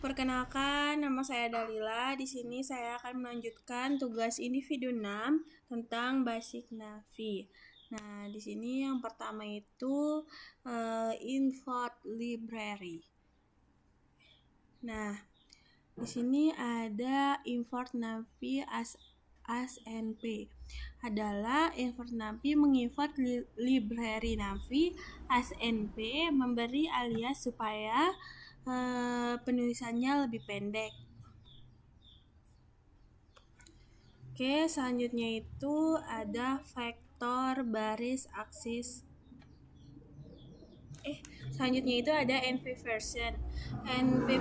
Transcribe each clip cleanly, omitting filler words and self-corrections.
Perkenalkan, nama saya Dalila. Di sini saya akan melanjutkan tugas individu 6 tentang Basic Navi. Nah, di sini yang pertama itu Import Library. Nah, di sini ada Import Navi ASNP. Adalah Import Navi mengimport library Navi ASNP, memberi alias supaya penulisannya lebih pendek. Oke, selanjutnya itu ada vektor baris aksis. Selanjutnya itu ada NV version. NV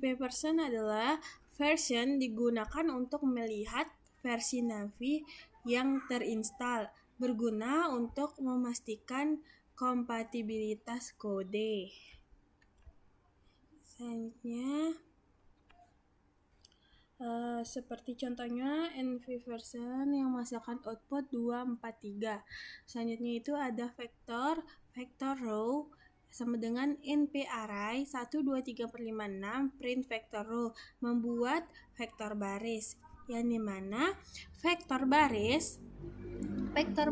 version adalah version digunakan untuk melihat versi Navi yang terinstal, berguna untuk memastikan kompatibilitas kode. Selanjutnya, seperti contohnya NV version yang menghasilkan output 243. Selanjutnya itu ada vektor row sama dengan NP array 1, 2, 3, 4, 5, 6 print vektor row, membuat vektor baris, yang dimana vektor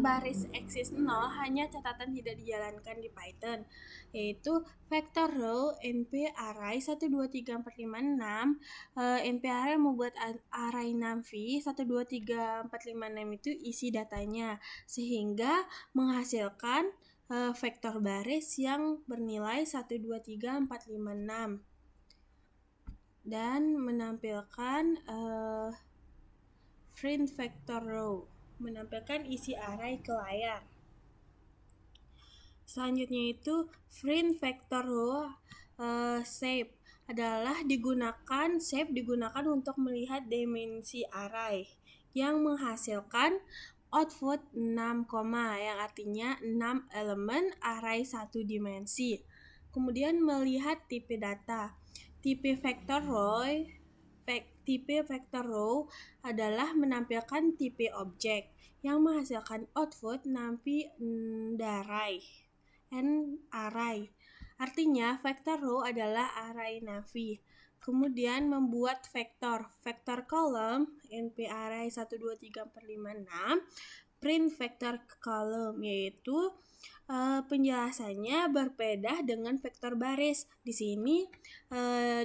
baris eksis 0 hanya catatan tidak dijalankan di Python, yaitu vektor row NP array 1, 2, 3, 4, 5, 6. NP array membuat array Navi 1, 2, 3, 4, 5, 6 itu isi datanya, sehingga menghasilkan vektor baris yang bernilai 1, 2, 3, 4, 5, 6 dan menampilkan print vector row, menampilkan isi array ke layar. Selanjutnya itu print vector row shape digunakan untuk melihat dimensi array yang menghasilkan output 6, yang artinya 6 elemen array 1 dimensi. Kemudian melihat tipe data. Tipe vector row adalah menampilkan tipe objek yang menghasilkan output Navi array. Artinya vector row adalah array Navi. Kemudian membuat vektor column NP array 1, 2, 3, 4, 5, 6 print vektor column, yaitu penjelasannya berbeda dengan vektor baris. Di sini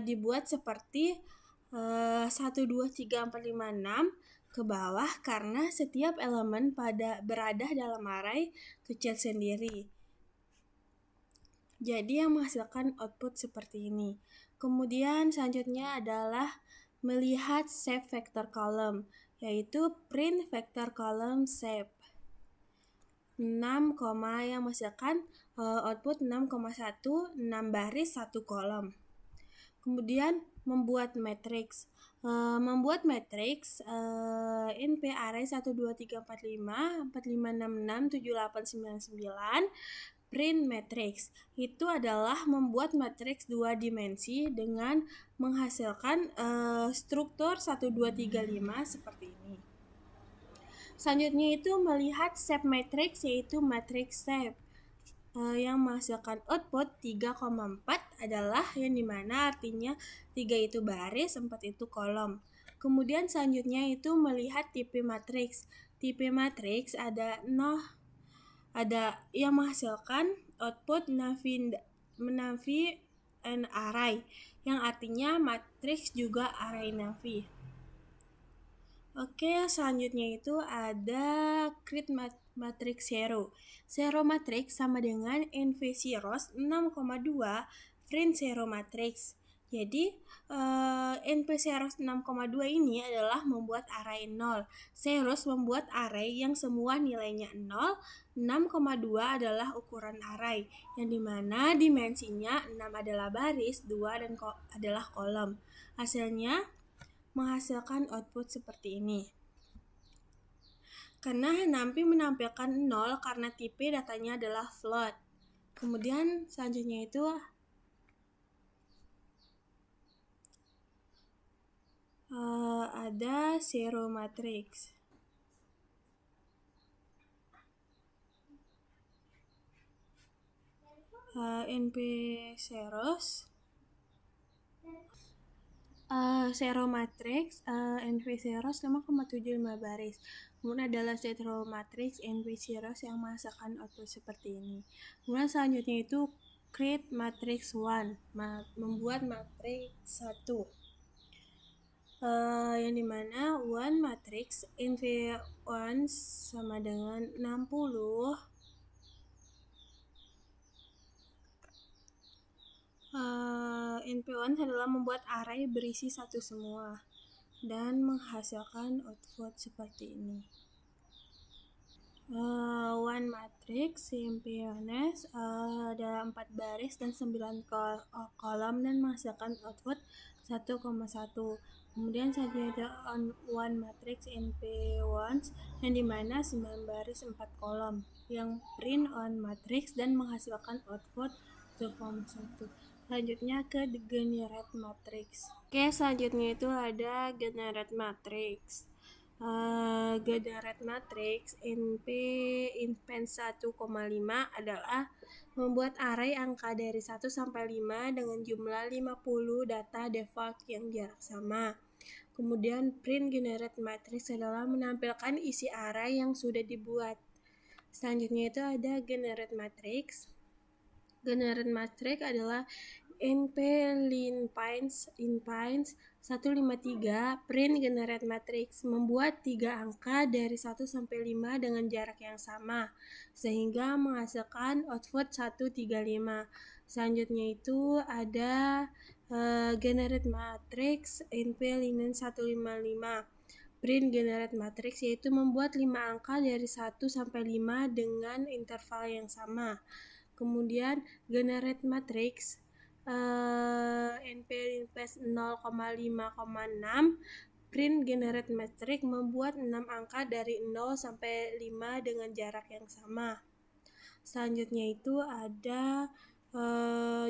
dibuat seperti 1, 2, 3, 4, 5, 6 ke bawah karena setiap elemen berada dalam array kecil sendiri. Jadi yang menghasilkan output seperti ini. Kemudian selanjutnya adalah melihat shape vector column, yaitu print vector column shape 6, yang menghasilkan output 6,1, 6 baris 1 kolom. Kemudian membuat matriks. NP array 1, 2, 3, 4, 5, 4, 5, 6, 6, 7, 8, 9, 9 print matrix. Itu adalah membuat matriks 2 dimensi dengan menghasilkan struktur 1, 2, 3, 5 seperti ini. Selanjutnya itu melihat shape matrix, yaitu matrix shape yang menghasilkan output 3,4 adalah yang dimana artinya 3 itu baris, 4 itu kolom. Kemudian selanjutnya itu melihat tipe matriks. Tipe matriks ada yang menghasilkan output Navi and array, yang artinya matriks juga array Navi. Oke, selanjutnya itu ada create matrix zero matrix sama dengan NV zeros 6,2 print zero matrix. Jadi NP zeros 6,2 ini adalah membuat array 0. Zeros membuat array yang semua nilainya 0. 6,2 adalah ukuran array, yang dimana dimensinya 6 adalah baris, 2 adalah kolom. Hasilnya menghasilkan output seperti ini. Karena Navi menampilkan 0 karena tipe datanya adalah float. Kemudian selanjutnya itu ada zero matrix. NP Seros, Seromatrix, NP Seros 5,75 baris. Kemudian adalah Seromatrix NP Seros yang menghasilkan output seperti ini. Kemudian selanjutnya itu create matrix 1, membuat matriks 1. Yang dimana 1 matrix NP1 sama dengan 60. NP1 adalah membuat array berisi 1 semua dan menghasilkan output seperti ini. 1 matrix NP1 adalah 4 baris dan 9 kolom dan menghasilkan output 1,1. Kemudian selanjutnya 1 matrix NP1 yang dimana 9 baris 4 kolom yang print 1 matrix dan menghasilkan output 1,1. Selanjutnya ke generate matrix. Oke, selanjutnya itu ada generate matrix. Generate matrix NP inpend 1,5 adalah membuat array angka dari 1 sampai 5 dengan jumlah 50 data default yang jarak sama. Kemudian print generate matrix adalah menampilkan isi array yang sudah dibuat. Selanjutnya itu ada generate matrix. Generate matrix adalah NP inpends 153 print generate matrix membuat 3 angka dari 1 sampai 5 dengan jarak yang sama sehingga menghasilkan output 135. Selanjutnya itu ada generate matrix NP linen 155 print generate matrix yaitu membuat 5 angka dari 1 sampai 5 dengan interval yang sama. Kemudian generate matrix NP invest 0,5,6 print generate matrix membuat 6 angka dari 0 sampai 5 dengan jarak yang sama. Selanjutnya itu ada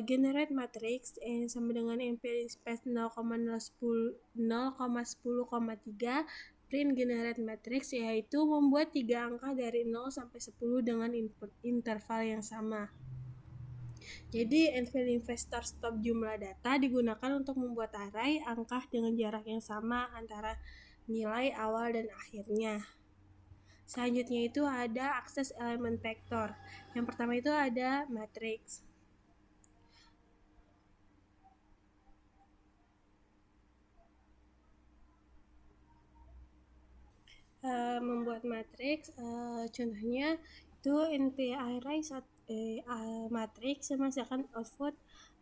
generate matrix sama dengan NP invest 0,10,3 print generate matrix yaitu membuat 3 angka dari 0 sampai 10 dengan interval yang sama. Jadi NVL investor stop jumlah data digunakan untuk membuat array angka dengan jarak yang sama antara nilai awal dan akhirnya. Selanjutnya itu ada akses elemen vektor. Yang pertama itu ada matriks. Membuat matriks, contohnya itu NP array matriks menghasilkan output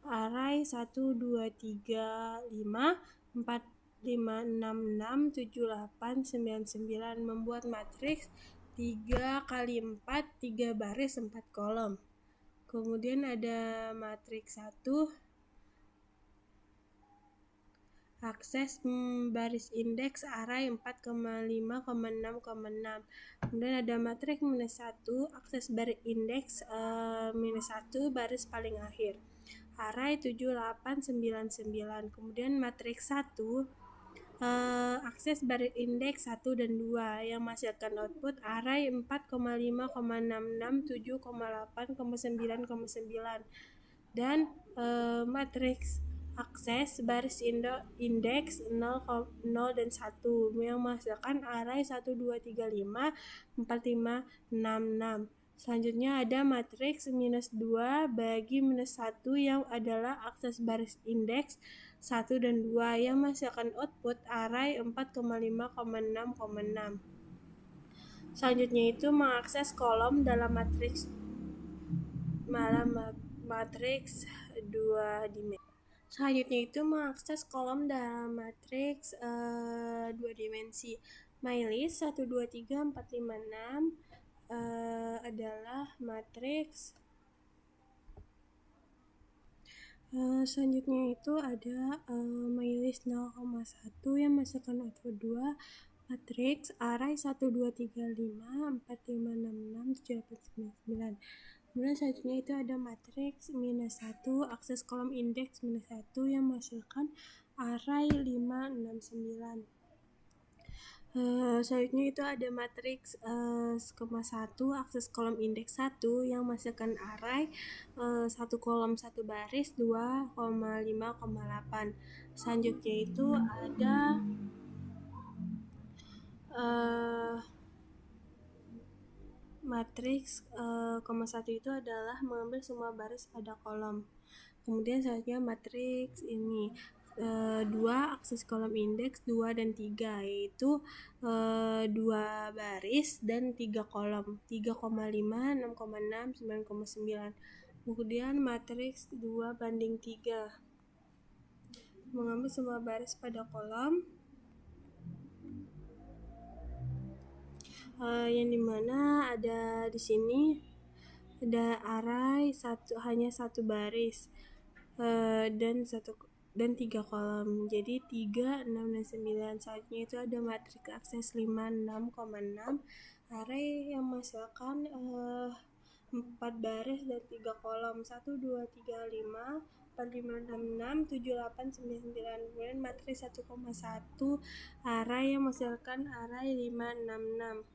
array 1, 2, 3, 5, 4, 5, 6, 6, 7, 8, 9, 9 membuat matriks 3 kali 4, 3 baris 4 kolom. Kemudian ada matriks 1 akses baris indeks array 4,5,6,6. Kemudian ada matriks minus 1 akses baris indeks minus 1 baris paling akhir array 7, 8, 9, 9. Kemudian matriks 1 akses baris indeks 1 dan 2 yang menghasilkan output array 4,5,66, 7,8,9,9 dan matriks akses baris indeks 0, 0 dan 1 yang menghasilkan array 1, 2, 3, 5, 4, 5, 6, 6. Selanjutnya ada matriks minus 2 bagi minus 1 yang adalah akses baris indeks 1 dan 2 yang menghasilkan output array 4,5,6,6. Selanjutnya itu mengakses kolom dalam matriks 2 dimensi. Selanjutnya itu mengakses kolom dalam matriks 2 dimensi. MyList 1, 2, 3, 4, 5, 6 adalah matriks. Selanjutnya itu ada MyList 0,1 yang menghasilkan output 2 matriks array 1, 2, 3, 5, 4, 5, 6, 6, 7, 8, 9, 9. Kemudian selanjutnya itu ada matriks minus 1 akses kolom indeks minus 1 yang menghasilkan array 5, 6, 9. Selanjutnya itu ada matriks skema 1, akses kolom indeks 1 yang menghasilkan array 1 kolom 1 baris 2,5,8. Selanjutnya itu ada matriks koma 1 itu adalah mengambil semua baris pada kolom. Kemudian selanjutnya matriks ini 2 akses kolom indeks 2 dan 3, yaitu 2 baris dan 3 kolom, 3,5, 6,6, 9,9. Kemudian matriks 2 banding 3 mengambil semua baris pada kolom, yang dimana ada di sini ada array hanya satu baris dan 3 kolom, jadi 3, 6, dan 9. Selanjutnya itu ada matriks akses 5, 6,6, array yang menghasilkan 4 baris dan 3 kolom, 1, 2, 3, 5, 4, 5, 6, 6, 7, 8, 9, 9. Kemudian matriks 1,1, array yang menghasilkan array 5, 6, 6.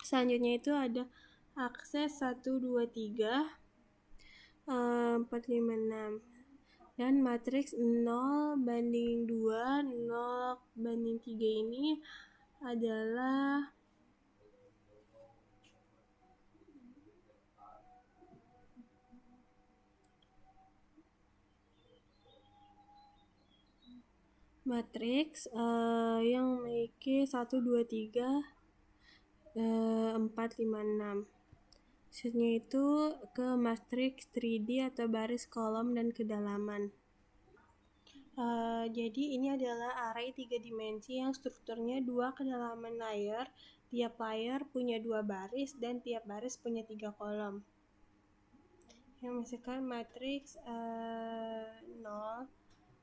Selanjutnya itu ada akses 1, 2, 3, 4, 5, 6. Dan matriks 0 banding 2, 0 banding 3 ini adalah matriks yang memiliki 1, 2, 3, 4, 5, 6. Selanjutnya itu ke matriks 3D atau baris kolom dan kedalaman. Jadi ini adalah array 3 dimensi yang strukturnya 2 kedalaman layer. Tiap layer punya 2 baris dan tiap baris punya 3 kolom. Yang menghasilkan matriks 0,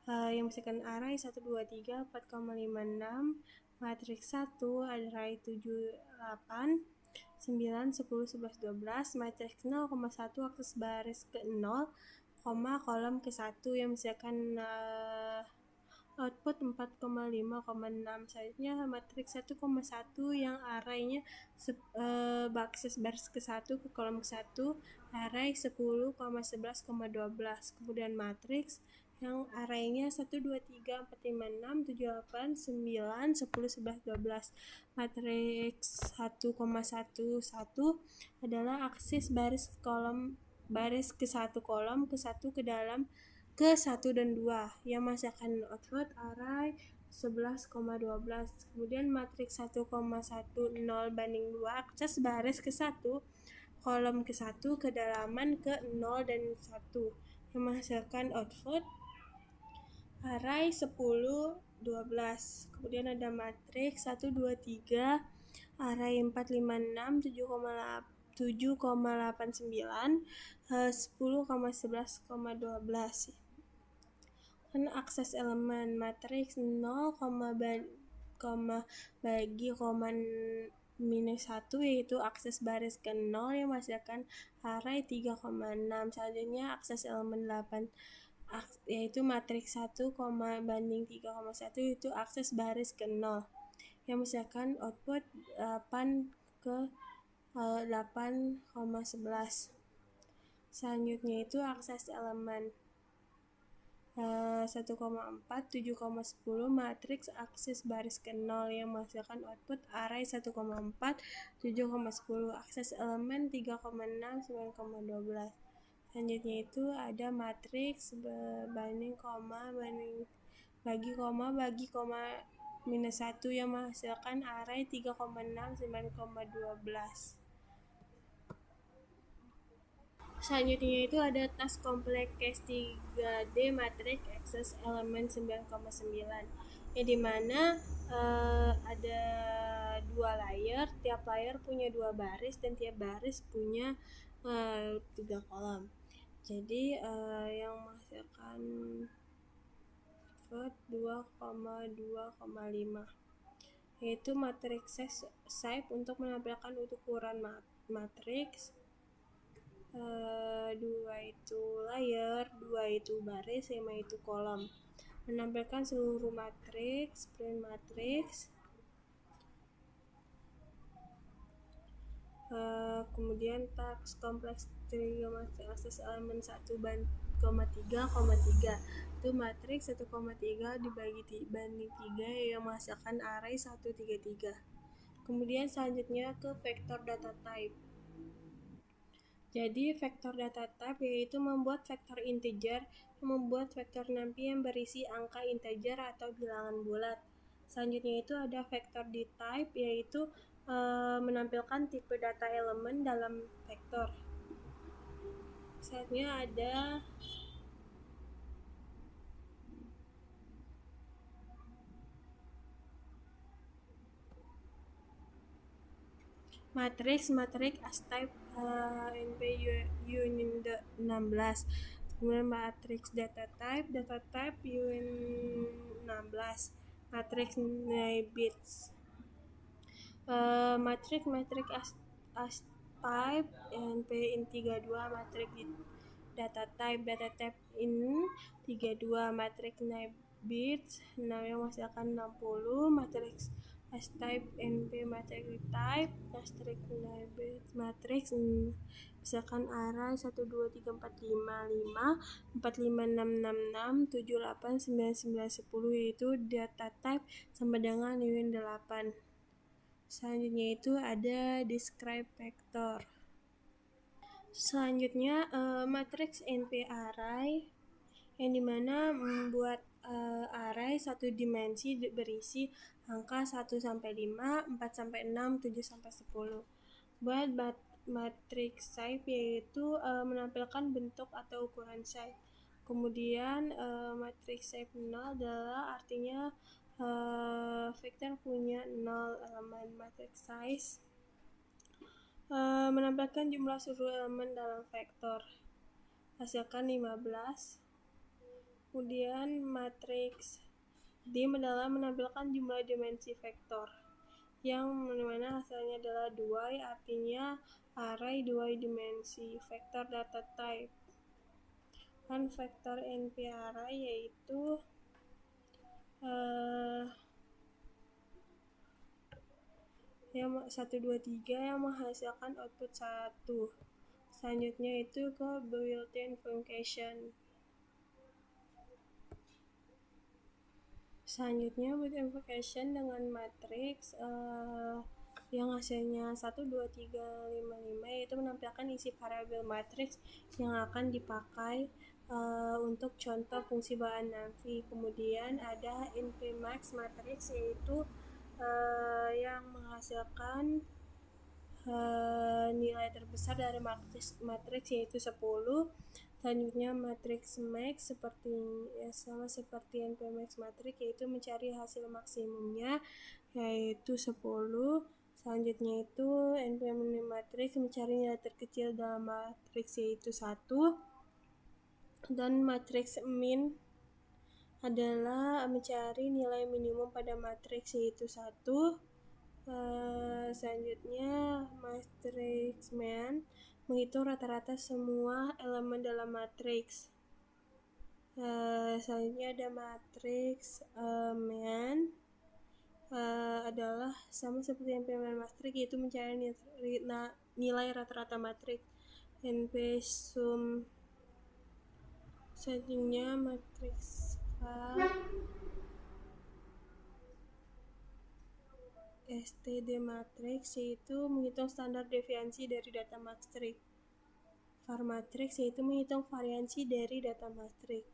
yang menghasilkan array 1, 2, 3, 4,5, 6. Matriks 1 array 7, 8, 9, 10, 11, 12. Matriks 0,1 akses baris ke 0, kolom ke 1 yang menghasilkan output 4,5,6. Selanjutnya matriks 1,1 yang arraynya akses baris ke 1 ke kolom ke 1, array 10, 11,12. Kemudian matriks yang arraynya 1, 2, 3, 4, 5, 6, 7, 8, 9, 10, 11, 12. Matriks 1,11 adalah akses baris ke 1 kolom ke 1 ke dalam ke 1 dan 2 yang menghasilkan output array 11,12. Kemudian matriks 1,10 banding 2 akses baris ke 1 kolom ke 1 kedalaman ke 0 dan 1 yang menghasilkan output array 10, 12. Kemudian ada matriks 1, 2, 3, array 4, 5, 6, 7,89, 10,11,12. Dan akses elemen matriks 0, bagi minus 1 yaitu akses baris ke 0 yang menghasilkan array 3,6. Selanjutnya akses elemen 8 yaitu matriks 1, banding 3,1 yaitu akses baris ke 0 yang menghasilkan output 8 ke 8,11. Selanjutnya itu akses elemen 1,4, 7,10 matriks akses baris ke 0 yang menghasilkan output array 1,4, 7,10 akses elemen 3,6, 9,12. Selanjutnya itu ada matriks banding bagi koma minus 1 yang menghasilkan array 3,6, 9,12. Selanjutnya itu ada task kompleks case 3D matriks akses elemen 9,9, yang dimana ada 2 layer, tiap layer punya 2 baris dan tiap baris punya 3 kolom. Jadi yang menghasilkan 2,2,5 yaitu matriks shape untuk menampilkan ukuran matriks. 2 itu layer, 2 itu baris, 5 itu kolom. menampilkan seluruh matriks, print matriks. Kemudian task kompleks trigonometri akses elemen 1,3,3 itu matriks 1,3 dibagi banding 3 yang menghasilkan array 133. Kemudian selanjutnya ke vektor data type. Jadi vektor data type yaitu membuat vektor integer, membuat vektor nanti yang berisi angka integer atau bilangan bulat. Selanjutnya itu ada vektor dtype yaitu menampilkan tipe data elemen dalam vektor. Selanjutnya ada matriks as type NP union 16. Kemudian matriks data type UN 16. Matriks Naibits. Matriks as type NP in 32. Matriks data type in 32. Matriks Naibits yang menghasilkan 60. Matriks as type NP matriks type matriks misalkan array 1 2 3 4 5 5 4 5 6 6 6 7 8 9 9 10 yaitu data type sama dengan UN 8. Selanjutnya itu ada describe vector. Selanjutnya matriks NP array yang dimana membuat array satu dimensi berisi angka 1 sampai 5, 4 sampai 6, 7 sampai 10. Buat matriks shape yaitu menampilkan bentuk atau ukuran shape. Kemudian matriks shape 0 adalah artinya vektor punya 0 elemen. Matriks size menampilkan jumlah seluruh elemen dalam vektor, hasilkan 15. Kemudian matriks dim adalah menampilkan jumlah dimensi vektor yang mana hasilnya adalah 2, artinya array 2 dimensi. Vektor data type kan vektor NP array yaitu yang 1 2 3 yang menghasilkan output 1. Selanjutnya itu ke built-in function. Selanjutnya built-in function dengan matriks yang hasilnya 1 2 3 5 5 yaitu menampilkan isi variabel matriks yang akan dipakai untuk contoh fungsi bahan nanti. Kemudian ada npmax matriks yaitu yang menghasilkan nilai terbesar dari matriks yaitu 10. Selanjutnya matriks max sama seperti npmax matriks yaitu mencari hasil maksimumnya yaitu 10. Selanjutnya itu npmin matriks mencari nilai terkecil dalam matriks yaitu 1. Dan matriks min adalah mencari nilai minimum pada matriks yaitu 1. Selanjutnya matriks min menghitung rata-rata semua elemen dalam matriks. Selanjutnya ada matriks min adalah sama seperti npmin matriks yaitu mencari nilai rata-rata matriks. np sum. Selanjutnya matriks std matriks yaitu menghitung standar deviasi dari data matriks. var matriks yaitu menghitung variansi dari data matriks.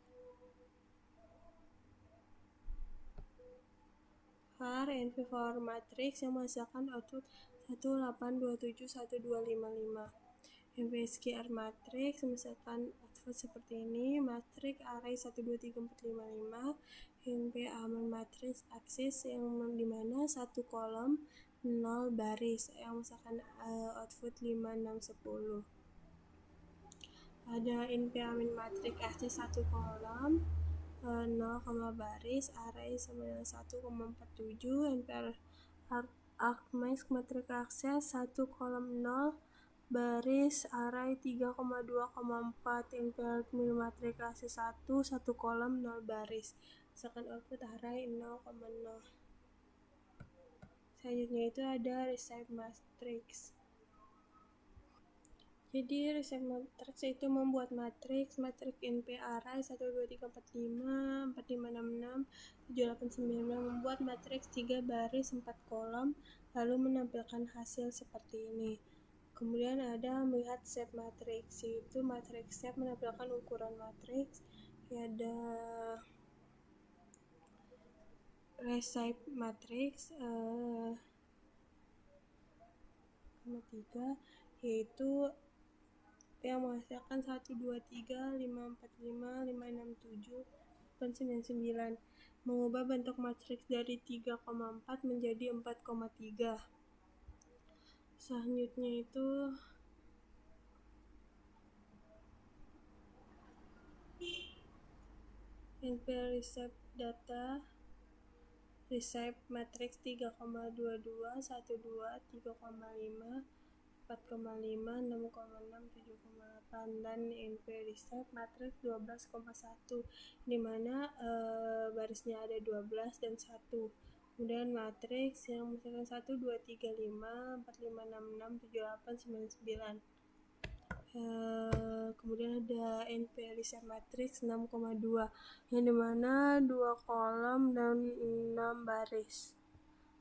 var np var matriks yang menghasilkan output 1827125. npsqr matriks misalkan output seperti ini. Matriks array 1 2 3 4 5 5. np aman matriks aksis yang dimana 1 kolom 0 baris yang misalkan output 5 6 10. Ada np amin matriks aksis 1 kolom 0, baris array sama dengan 1,47. np argmax matriks akses 1 kolom 0 baris array 3,2,4. np argmin matriks akses 1 kolom 0 baris misalkan output array 0,0. Selanjutnya itu ada recipe matrix. Jadi recipe matrix itu membuat matriks NP array 1, 2, 3, 4, 5, 4, 5, 6, 6, 7, 8, 9, membuat matriks 3 baris 4 kolom, lalu menampilkan hasil seperti ini. Kemudian ada melihat shape matriks, yaitu matriks shape menampilkan ukuran matriks. Ada recipe matrix 3, yaitu yang menghasilkan 1, 2, 3, 5, 4, 5, 5, 6, 7, 8, 9, 9, mengubah bentuk matriks dari 3,4 menjadi 4,3. Selanjutnya itu NP recipe data recipe matrix 3,22, 12, 3,5, 4,5, 6,6, 7,8, dan NP recipe matrix 12,1, di mana barisnya ada 12 dan 1. Kemudian matriks yang misalkan 1, 2, 3, 5, 4, 5, 6, 6, 7, 8, 9, 9. Kemudian ada NP recipe matrix 6,2, yang dimana 2 kolom dan 6 baris.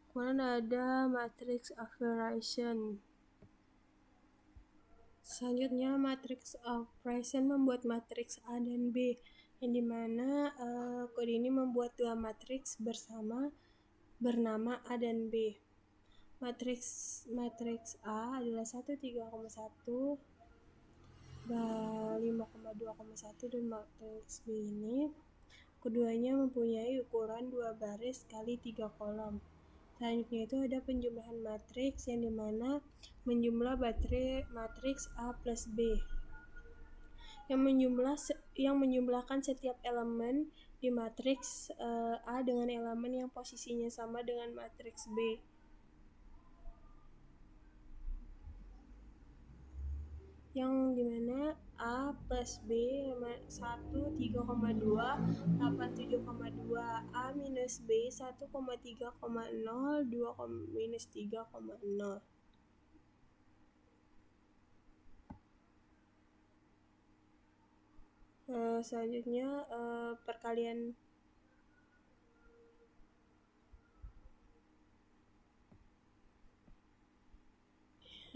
Kemudian ada matrix operation. Selanjutnya matrix operation membuat matriks A dan B, yang dimana kode ini membuat dua matriks bersama bernama A dan B. Matriks A adalah 1, 3,1, 5,2,1, dan matriks B ini keduanya mempunyai ukuran 2 baris kali 3 kolom. Selanjutnya itu ada penjumlahan matriks, yang dimana menjumlah matriks A plus B, yang menjumlahkan setiap elemen di matriks A dengan elemen yang posisinya sama dengan matriks B. Yang dimana A plus B 1, 3,2, 8, 7,2, A minus B 1,3,0, 2, minus 3,0. Selanjutnya perkalian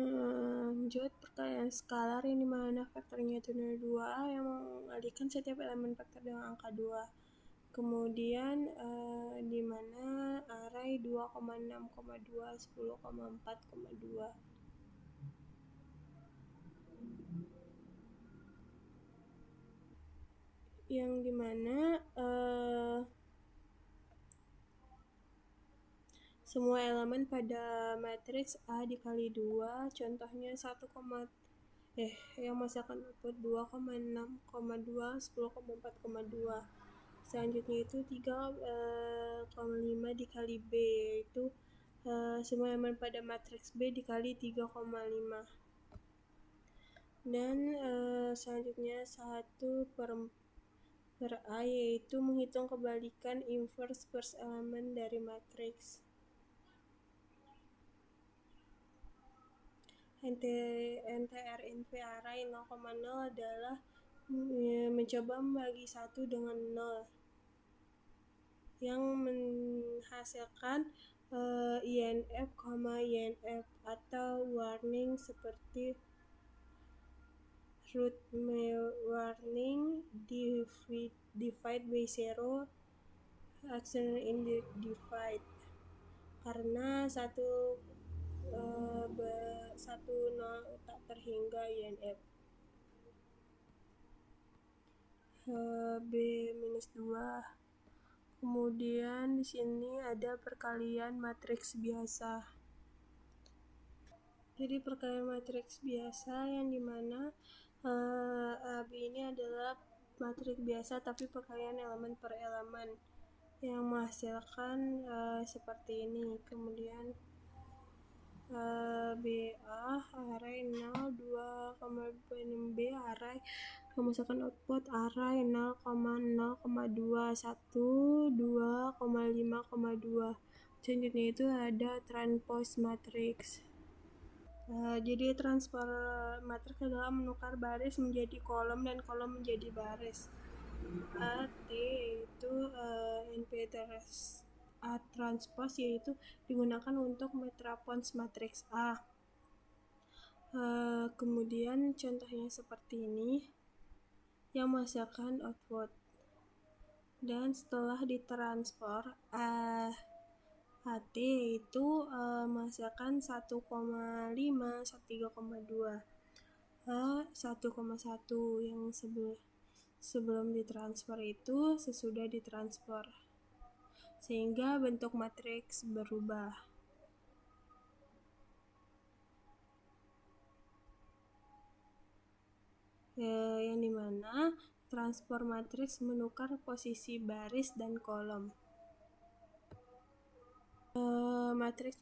menjawab perkalian skalar, yang dimana faktornya itu 2, yang mengalihkan setiap elemen faktor dengan angka 2. Kemudian dimana array 2,6,2, 10,4,2. Yang dimana semua elemen pada matriks A dikali 2, contohnya yang menghasilkan output 2,6,2, 10,4,2. Selanjutnya itu 3,5 dikali B, yaitu semua elemen pada matriks B dikali 3,5. Dan selanjutnya 1 per A, yaitu menghitung kebalikan inverse first element dari matriks. NTR NP array 0,0 adalah mencoba membagi 1 dengan 0, yang menghasilkan INF, INF atau warning seperti root warning, divide by 0, action in the divide, karena 1, 0 tak terhingga INF. B-2. Kemudian di sini ada perkalian matriks biasa. Jadi perkalian matriks biasa, yang dimana AB ini adalah matriks biasa tapi perkalian elemen per elemen, yang menghasilkan seperti ini. Kemudian BA array 0, 2,6 B array Memasukkan output array 0,0,2, 1, 2,5,2. Selanjutnya itu ada transpose matrix. Jadi transfer matriks adalah menukar baris menjadi kolom dan kolom menjadi baris. AT itu NP A transpose yaitu digunakan untuk metrapons matriks A. Kemudian contohnya seperti ini yang menghasilkan output, dan setelah ditransfer AT itu menghasilkan 1,5, 3,2, 1,1 yang sebelum ditransfer itu sesudah ditransfer, sehingga bentuk matriks berubah. Yang dimana transfer matriks menukar posisi baris dan kolom. Matrix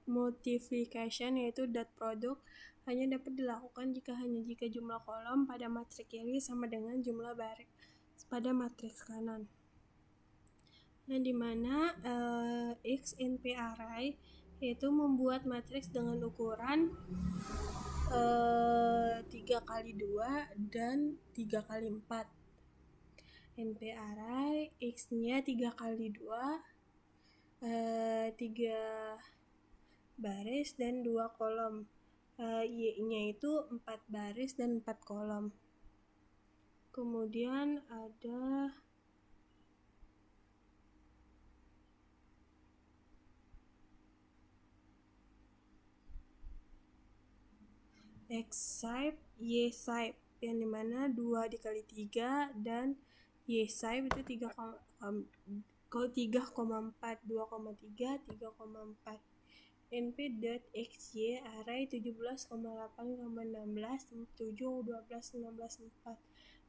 multiplication yaitu dot product hanya dapat dilakukan jika jumlah kolom pada matriks kiri sama dengan jumlah baris pada matriks kanan. Yang dimana XNP array yaitu membuat matriks dengan ukuran 3x2 dan 3x4. NP array X-nya 3x2, 3 baris dan 2 kolom. Y-nya itu 4 baris dan 4 kolom. Kemudian ada X-shape, Y-shape, yang dimana 2 dikali 3 dan Y-shape itu 3,4, 2,3, 3,4. np.xy array 17,8,16, 7, 12, 16, 4.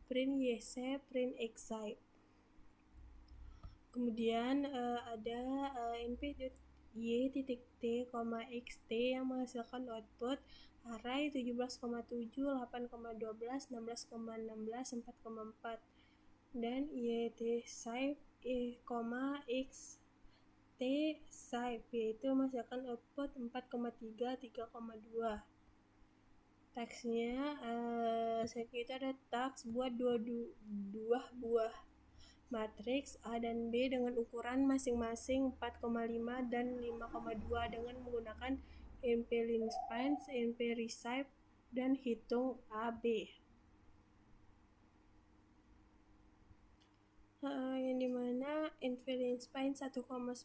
Print Y-shape, print X-shape. Kemudian ada np.y.t, yang menghasilkan output array 17,7, 8,12, 16,16, 4,4. Dan y.t-shape, x-t-shape yaitu menghasilkan output 4,3, 3,2. Teksnya kita ada teks buat dua buah matriks A dan B dengan ukuran masing-masing 4,5 dan 5,2 dengan menggunakan np-linspace, np-reshape, dan hitung AB. Yang dimana np-linspace 1,10,20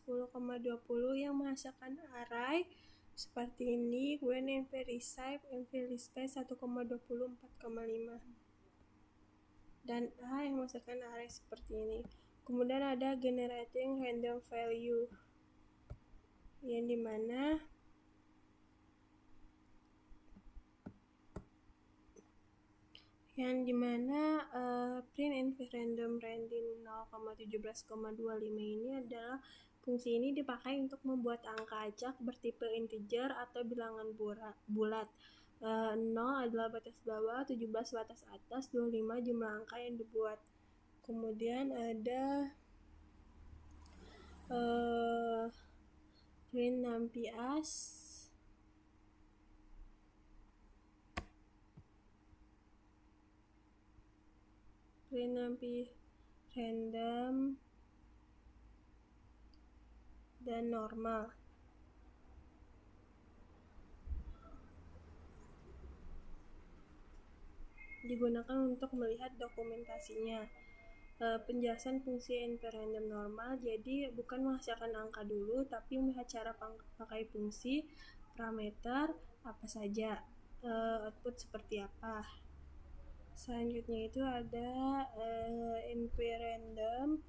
yang menghasilkan array seperti ini, kemudian np-reshape, np-linspace 1,20, 4,5. Dan A yang menghasilkan array seperti ini. Kemudian ada generating random value, yang dimana print np random randim 0,17,25 ini adalah fungsi ini dipakai untuk membuat angka acak bertipe integer atau bilangan bulat. 0 adalah batas bawah, 17 batas atas, 25 jumlah angka yang dibuat. Kemudian ada print numpy-as, print numpy random, dan normal. Digunakan untuk melihat dokumentasinya. Penjelasan fungsi np-random normal, jadi bukan menghasilkan angka dulu, tapi melihat cara pakai fungsi, parameter apa saja, output seperti apa. Selanjutnya itu ada np-random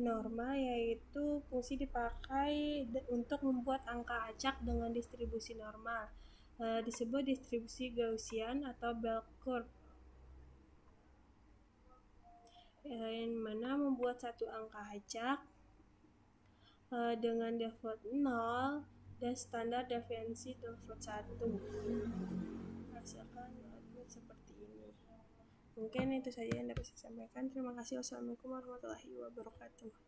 normal, yaitu fungsi dipakai untuk membuat angka acak dengan distribusi normal, disebut distribusi Gaussian atau bell curve, yang mana membuat satu angka acak dengan default 0 dan standar deviasi default 1. Hasilkan output seperti ini. Mungkin itu saja yang dapat saya sampaikan. Terima kasih. Wassalamualaikum warahmatullahi wabarakatuh.